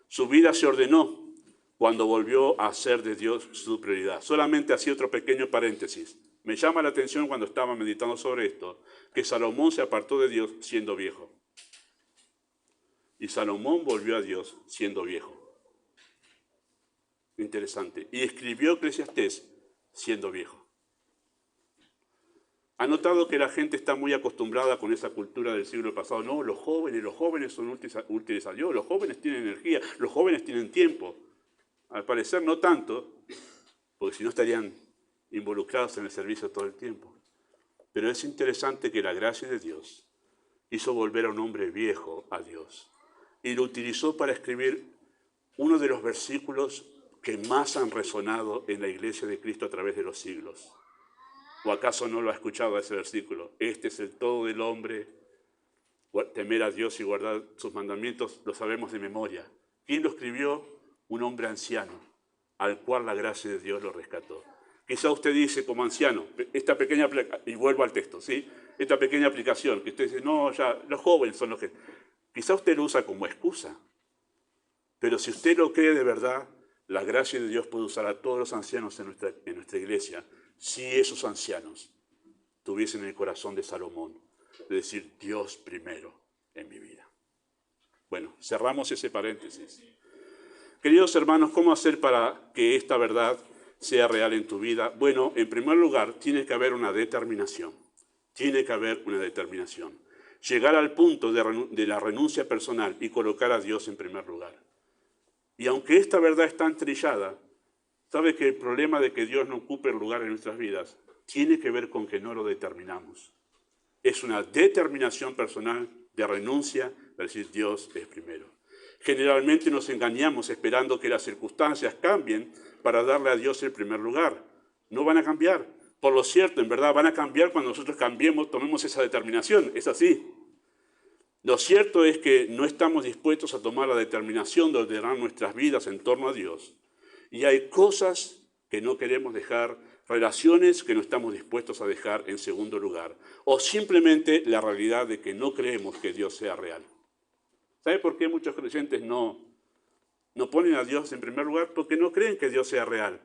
Su vida se ordenó cuando volvió a ser de Dios su prioridad. Solamente así otro pequeño paréntesis. Me llama la atención cuando estaba meditando sobre esto, que Salomón se apartó de Dios siendo viejo. Y Salomón volvió a Dios siendo viejo. Interesante. Y escribió Eclesiastés siendo viejo. ¿Ha notado que la gente está muy acostumbrada con esa cultura del siglo pasado? No, los jóvenes son útiles a Dios, los jóvenes tienen energía, los jóvenes tienen tiempo. Al parecer no tanto, porque si no estarían involucrados en el servicio todo el tiempo. Pero es interesante que la gracia de Dios hizo volver a un hombre viejo a Dios y lo utilizó para escribir uno de los versículos que más han resonado en la iglesia de Cristo a través de los siglos. ¿O acaso no lo ha escuchado ese versículo? Este es el todo del hombre, temer a Dios y guardar sus mandamientos, lo sabemos de memoria. ¿Quién lo escribió? Un hombre anciano, al cual la gracia de Dios lo rescató. Quizá usted dice como anciano, esta pequeña, y vuelvo al texto, ¿sí? Esta pequeña aplicación, que usted dice, no, ya, los jóvenes son los que... Quizá usted lo usa como excusa, pero si usted lo cree de verdad, la gracia de Dios puede usar a todos los ancianos en nuestra iglesia, si esos ancianos tuviesen el corazón de Salomón, de decir Dios primero en mi vida. Bueno, cerramos ese paréntesis. Queridos hermanos, ¿cómo hacer para que esta verdad sea real en tu vida? Bueno, en primer lugar, tiene que haber una determinación. Tiene que haber una determinación. Llegar al punto de la renuncia personal y colocar a Dios en primer lugar. Y aunque esta verdad es tan trillada, sabe que el problema de que Dios no ocupe el lugar en nuestras vidas tiene que ver con que no lo determinamos. Es una determinación personal de renuncia, de decir Dios es primero. Generalmente nos engañamos esperando que las circunstancias cambien para darle a Dios el primer lugar. No van a cambiar. Por lo cierto, en verdad, van a cambiar cuando nosotros cambiemos, tomemos esa determinación. Es así. Lo cierto es que no estamos dispuestos a tomar la determinación de ordenar nuestras vidas en torno a Dios. Y hay cosas que no queremos dejar, relaciones que no estamos dispuestos a dejar en segundo lugar. O simplemente la realidad de que no creemos que Dios sea real. ¿Sabe por qué muchos creyentes no ponen a Dios en primer lugar? Porque no creen que Dios sea real.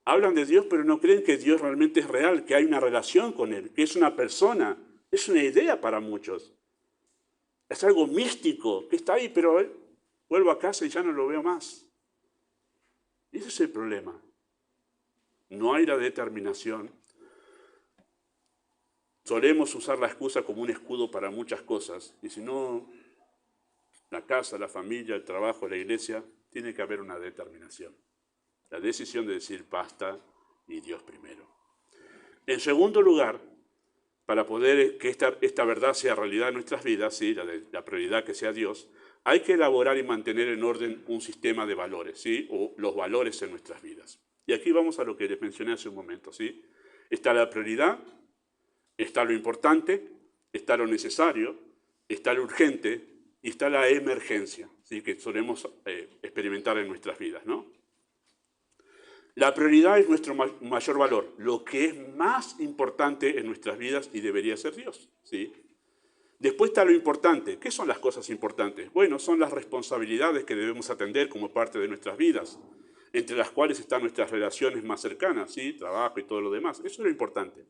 Hablan de Dios, pero no creen que Dios realmente es real, que hay una relación con Él, que es una persona. Es una idea para muchos. Es algo místico, que está ahí, pero vuelvo a casa y ya no lo veo más. Y ese es el problema. No hay la determinación. Solemos usar la excusa como un escudo para muchas cosas. Y si no, la casa, la familia, el trabajo, la iglesia, tiene que haber una determinación. La decisión de decir basta y Dios primero. En segundo lugar, para poder que esta verdad sea realidad en nuestras vidas, ¿sí? la prioridad que sea Dios, hay que elaborar y mantener en orden un sistema de valores, ¿sí? O los valores en nuestras vidas. Y aquí vamos a lo que les mencioné hace un momento, ¿sí? Está la prioridad, está lo importante, está lo necesario, está lo urgente y está la emergencia, ¿sí? Que solemos experimentar en nuestras vidas, ¿no? La prioridad es nuestro mayor valor, lo que es más importante en nuestras vidas y debería ser Dios, ¿sí? Después está lo importante. ¿Qué son las cosas importantes? Bueno, son las responsabilidades que debemos atender como parte de nuestras vidas, entre las cuales están nuestras relaciones más cercanas, ¿sí? Trabajo y todo lo demás. Eso es lo importante.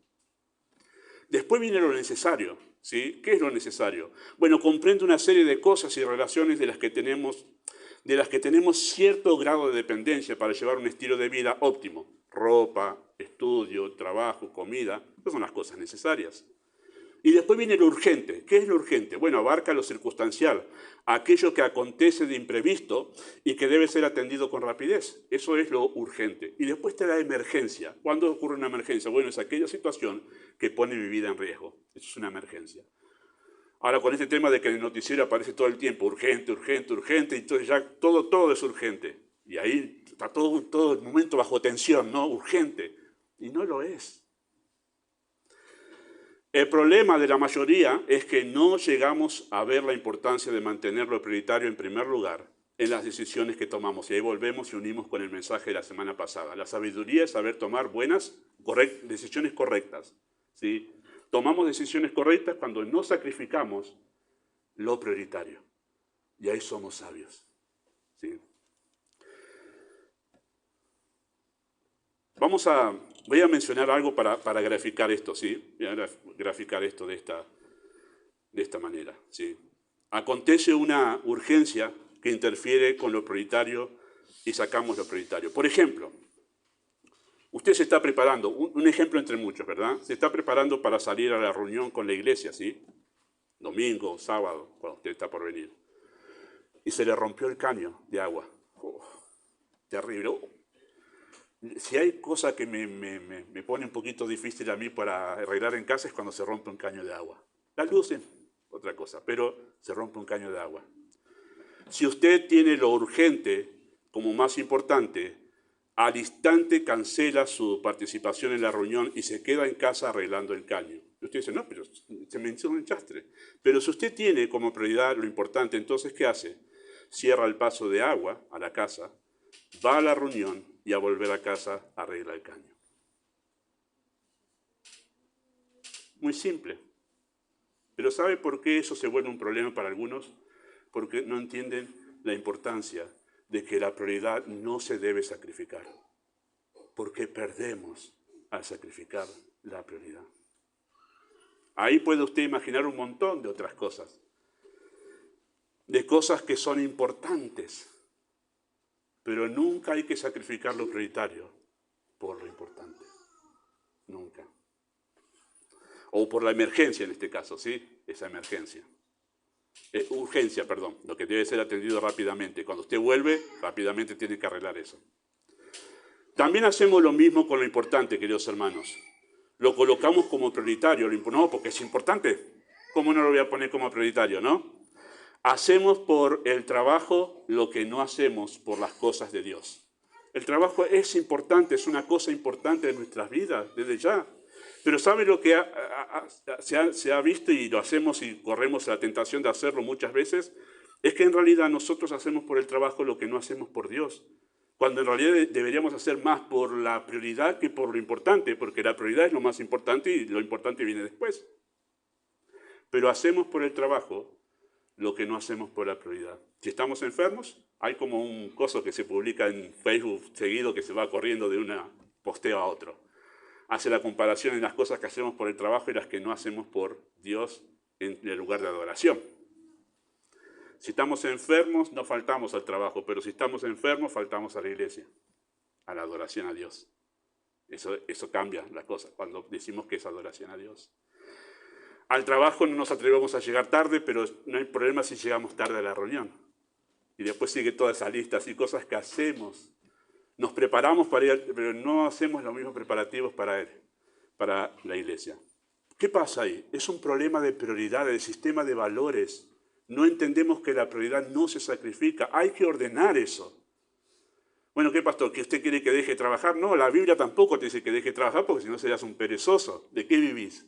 Después viene lo necesario, ¿sí? ¿Qué es lo necesario? Bueno, comprende una serie de cosas y relaciones de las que tenemos cierto grado de dependencia para llevar un estilo de vida óptimo. Ropa, estudio, trabajo, comida, esas son las cosas necesarias. Y después viene lo urgente. ¿Qué es lo urgente? Bueno, abarca lo circunstancial, aquello que acontece de imprevisto y que debe ser atendido con rapidez. Eso es lo urgente. Y después está la emergencia. ¿Cuándo ocurre una emergencia? Bueno, es aquella situación que pone mi vida en riesgo. Eso es una emergencia. Ahora, con este tema de que en el noticiero aparece todo el tiempo urgente, urgente, urgente, y entonces ya todo es urgente. Y ahí está todo el momento bajo tensión, ¿no? Urgente. Y no lo es. El problema de la mayoría es que no llegamos a ver la importancia de mantener lo prioritario en primer lugar en las decisiones que tomamos. Y ahí volvemos y unimos con el mensaje de la semana pasada. La sabiduría es saber tomar decisiones correctas, ¿sí? Tomamos decisiones correctas cuando no sacrificamos lo prioritario. Y ahí somos sabios, ¿sí? Voy a mencionar algo para graficar esto, ¿sí? Voy a graficar esto de esta manera, ¿sí? Acontece una urgencia que interfiere con lo prioritario y sacamos lo prioritario. Por ejemplo, usted se está preparando, un ejemplo entre muchos, ¿verdad? Se está preparando para salir a la reunión con la iglesia, ¿sí? Domingo, sábado, cuando usted está por venir. Y se le rompió el caño de agua. Terrible. Si hay cosa que me pone un poquito difícil a mí para arreglar en casa es cuando se rompe un caño de agua. Las luces, otra cosa, pero se rompe un caño de agua. Si usted tiene lo urgente como más importante, al instante cancela su participación en la reunión y se queda en casa arreglando el caño. Y usted dice, no, pero se me hizo un enchastre. Pero si usted tiene como prioridad lo importante, entonces, ¿qué hace? Cierra el paso de agua a la casa, va a la reunión y a volver a casa arregla el caño. Muy simple. Pero ¿sabe por qué eso se vuelve un problema para algunos? Porque no entienden la importancia de que la prioridad no se debe sacrificar. Porque perdemos al sacrificar la prioridad. Ahí puede usted imaginar un montón de otras cosas. De cosas que son importantes. Pero nunca hay que sacrificar lo prioritario por lo importante. Nunca. O por la emergencia en este caso, ¿sí? Esa emergencia. Urgencia, perdón, lo que debe ser atendido rápidamente. Cuando usted vuelve, rápidamente tiene que arreglar eso. También hacemos lo mismo con lo importante, queridos hermanos. Lo colocamos como prioritario. No, porque es importante. ¿Cómo no lo voy a poner como prioritario, no? Hacemos por el trabajo lo que no hacemos por las cosas de Dios. El trabajo es importante, es una cosa importante de nuestras vidas, desde ya. Pero ¿sabe lo que se ha visto y lo hacemos y corremos la tentación de hacerlo muchas veces? Es que en realidad nosotros hacemos por el trabajo lo que no hacemos por Dios. Cuando en realidad deberíamos hacer más por la prioridad que por lo importante, porque la prioridad es lo más importante y lo importante viene después. Pero hacemos por el trabajo lo que no hacemos por la prioridad. Si estamos enfermos, hay como un coso que se publica en Facebook seguido que se va corriendo de una posteo a otro. Hace la comparación en las cosas que hacemos por el trabajo y las que no hacemos por Dios en el lugar de adoración. Si estamos enfermos, no faltamos al trabajo, pero si estamos enfermos, faltamos a la iglesia, a la adoración a Dios. Eso cambia la cosa cuando decimos que es adoración a Dios. Al trabajo no nos atrevemos a llegar tarde, pero no hay problema si llegamos tarde a la reunión. Y después sigue toda esa lista, así cosas que hacemos. Nos preparamos para ir, pero no hacemos los mismos preparativos para la iglesia. ¿Qué pasa ahí? Es un problema de prioridad, del sistema de valores. No entendemos que la prioridad no se sacrifica. Hay que ordenar eso. Bueno, ¿qué pastor? ¿Que usted quiere que deje de trabajar? No, la Biblia tampoco te dice que deje de trabajar porque si no serías un perezoso. ¿De qué vivís?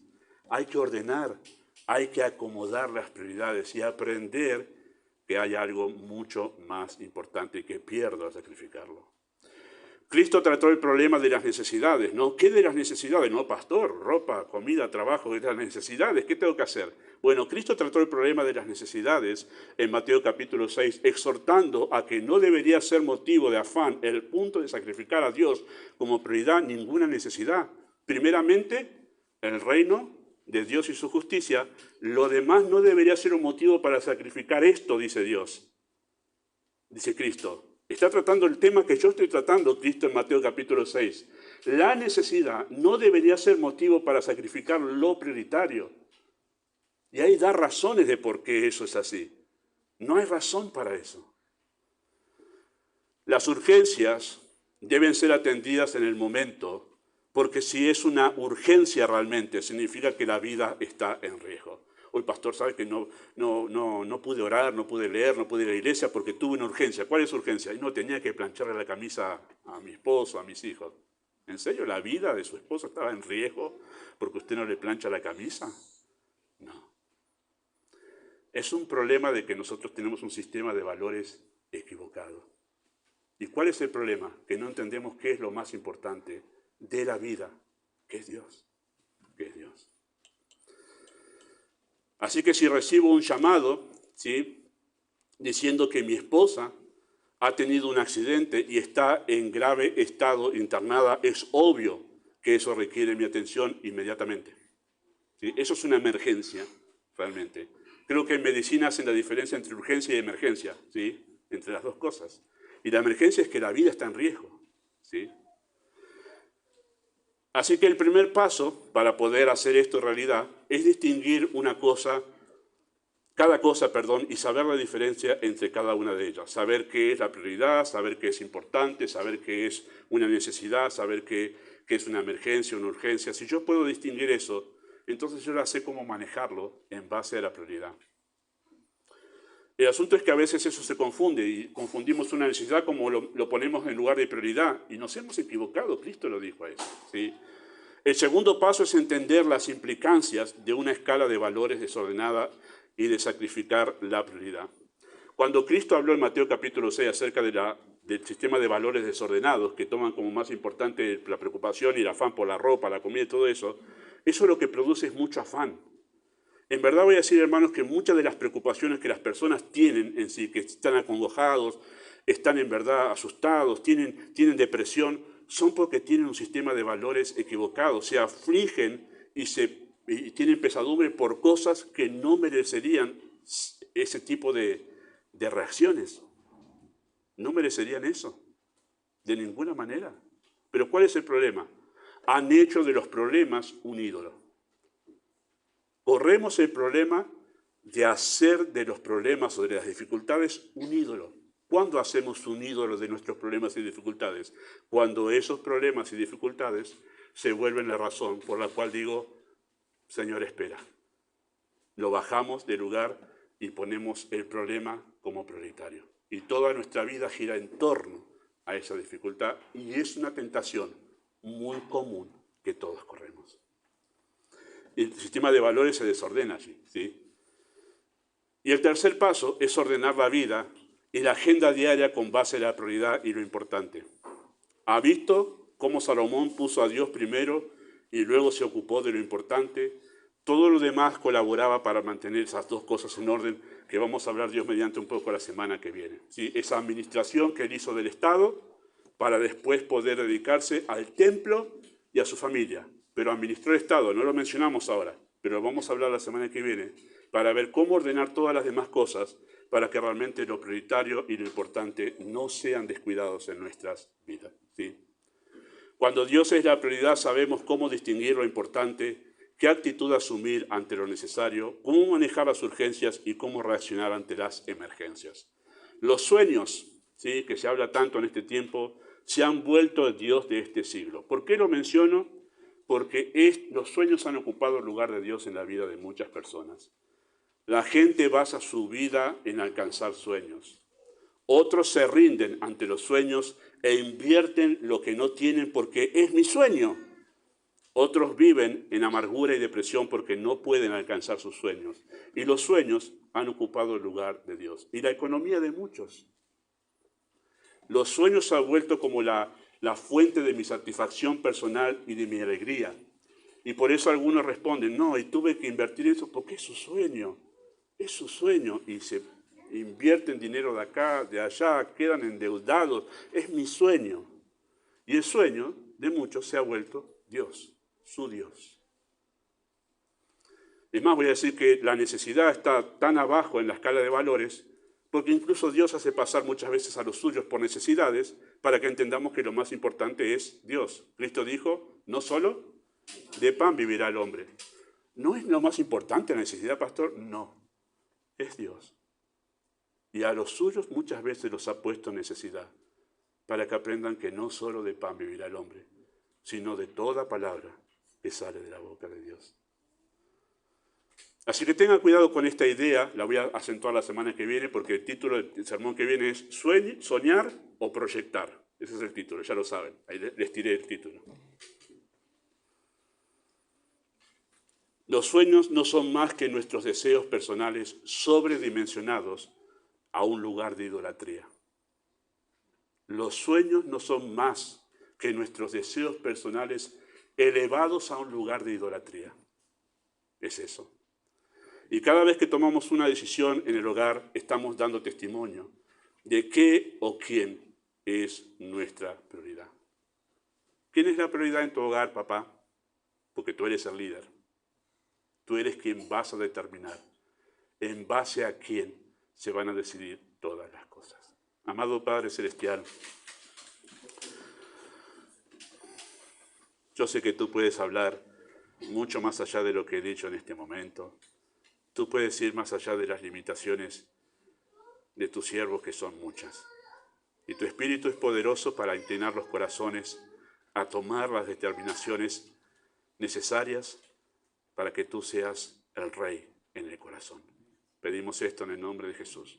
Hay que ordenar, hay que acomodar las prioridades y aprender que hay algo mucho más importante y que pierdo al sacrificarlo. Cristo trató el problema de las necesidades, ¿no? ¿Qué de las necesidades? No, pastor, ropa, comida, trabajo, de las necesidades, ¿qué tengo que hacer? Bueno, Cristo trató el problema de las necesidades en Mateo capítulo 6, exhortando a que no debería ser motivo de afán el punto de sacrificar a Dios como prioridad ninguna necesidad. Primeramente, el reino de Dios y su justicia, lo demás no debería ser un motivo para sacrificar esto, dice Dios, dice Cristo. Está tratando el tema que yo estoy tratando, Cristo, en Mateo capítulo 6. La necesidad no debería ser motivo para sacrificar lo prioritario. Y ahí da razones de por qué eso es así. No hay razón para eso. Las urgencias deben ser atendidas en el momento, porque si es una urgencia realmente, significa que la vida está en riesgo. Hoy, pastor, sabe que no pude orar, no pude leer, no pude ir a la iglesia porque tuve una urgencia. ¿Cuál es urgencia? Y no tenía que plancharle la camisa a mi esposo, a mis hijos. ¿En serio la vida de su esposo estaba en riesgo porque usted no le plancha la camisa? No. Es un problema de que nosotros tenemos un sistema de valores equivocado. ¿Y cuál es el problema? Que no entendemos qué es lo más importante de la vida, que es Dios. Que es Dios. Así que si recibo un llamado, ¿sí?, diciendo que mi esposa ha tenido un accidente y está en grave estado internada, es obvio que eso requiere mi atención inmediatamente. ¿Sí? Eso es una emergencia, realmente. Creo que en medicina hacen la diferencia entre urgencia y emergencia, ¿sí?, entre las dos cosas. Y la emergencia es que la vida está en riesgo, ¿sí? Así que el primer paso para poder hacer esto realidad es distinguir cada cosa, y saber la diferencia entre cada una de ellas. Saber qué es la prioridad, saber qué es importante, saber qué es una necesidad, saber qué es una emergencia, una urgencia. Si yo puedo distinguir eso, entonces yo ya sé cómo manejarlo en base a la prioridad. El asunto es que a veces eso se confunde y confundimos una necesidad como lo ponemos en lugar de prioridad y nos hemos equivocado. Cristo lo dijo a eso, ¿sí? El segundo paso es entender las implicancias de una escala de valores desordenada y de sacrificar la prioridad. Cuando Cristo habló en Mateo capítulo 6 acerca del sistema de valores desordenados que toman como más importante la preocupación y el afán por la ropa, la comida y todo eso, eso lo que produce es mucho afán. En verdad voy a decir, hermanos, que muchas de las preocupaciones que las personas tienen en sí, que están acongojados, están en verdad asustados, tienen depresión, son porque tienen un sistema de valores equivocado, se afligen y tienen pesadumbre por cosas que no merecerían ese tipo de reacciones. No merecerían eso, de ninguna manera. Pero ¿cuál es el problema? Han hecho de los problemas un ídolo. Corremos el problema de hacer de los problemas o de las dificultades un ídolo. ¿Cuándo hacemos un ídolo de nuestros problemas y dificultades? Cuando esos problemas y dificultades se vuelven la razón por la cual digo, Señor, espera. Lo bajamos del lugar y ponemos el problema como prioritario. Y toda nuestra vida gira en torno a esa dificultad y es una tentación muy común que todos corremos. El sistema de valores se desordena allí, ¿sí? Y el tercer paso es ordenar la vida y la agenda diaria con base en la prioridad y lo importante. ¿Ha visto cómo Salomón puso a Dios primero y luego se ocupó de lo importante? Todo lo demás colaboraba para mantener esas dos cosas en orden, que vamos a hablar Dios mediante un poco la semana que viene. ¿Sí? Esa administración que él hizo del Estado para después poder dedicarse al templo y a su familia. Pero administró el Estado, no lo mencionamos ahora, pero vamos a hablar la semana que viene, para ver cómo ordenar todas las demás cosas para que realmente lo prioritario y lo importante no sean descuidados en nuestras vidas. ¿Sí? Cuando Dios es la prioridad, sabemos cómo distinguir lo importante, qué actitud asumir ante lo necesario, cómo manejar las urgencias y cómo reaccionar ante las emergencias. Los sueños, ¿sí?, que se habla tanto en este tiempo, se han vuelto el Dios de este siglo. ¿Por qué lo menciono? Porque los sueños han ocupado el lugar de Dios en la vida de muchas personas. La gente basa su vida en alcanzar sueños. Otros se rinden ante los sueños e invierten lo que no tienen porque es mi sueño. Otros viven en amargura y depresión porque no pueden alcanzar sus sueños. Y los sueños han ocupado el lugar de Dios. Y la economía de muchos. Los sueños se han vuelto como la fuente de mi satisfacción personal y de mi alegría. Y por eso algunos responden, no, y tuve que invertir eso porque es su sueño. Es su sueño. Y se invierten dinero de acá, de allá, quedan endeudados. Es mi sueño. Y el sueño de muchos se ha vuelto Dios, su Dios. Es más, voy a decir que la necesidad está tan abajo en la escala de valores porque incluso Dios hace pasar muchas veces a los suyos por necesidades para que entendamos que lo más importante es Dios. Cristo dijo, no solo de pan vivirá el hombre. ¿No es lo más importante la necesidad, pastor? No, es Dios. Y a los suyos muchas veces los ha puesto en necesidad para que aprendan que no solo de pan vivirá el hombre, sino de toda palabra que sale de la boca de Dios. Así que tengan cuidado con esta idea, la voy a acentuar la semana que viene, porque el título del sermón que viene es soñar o proyectar. Ese es el título, ya lo saben, ahí les tiré el título. Los sueños no son más que nuestros deseos personales sobredimensionados a un lugar de idolatría. Los sueños no son más que nuestros deseos personales elevados a un lugar de idolatría. Es eso. Y cada vez que tomamos una decisión en el hogar, estamos dando testimonio de qué o quién es nuestra prioridad. ¿Quién es la prioridad en tu hogar, papá? Porque tú eres el líder. Tú eres quien vas a determinar en base a quién se van a decidir todas las cosas. Amado Padre Celestial, yo sé que tú puedes hablar mucho más allá de lo que he dicho en este momento. Tú puedes ir más allá de las limitaciones de tus siervos, que son muchas. Y tu Espíritu es poderoso para inclinar los corazones a tomar las determinaciones necesarias para que tú seas el Rey en el corazón. Pedimos esto en el nombre de Jesús.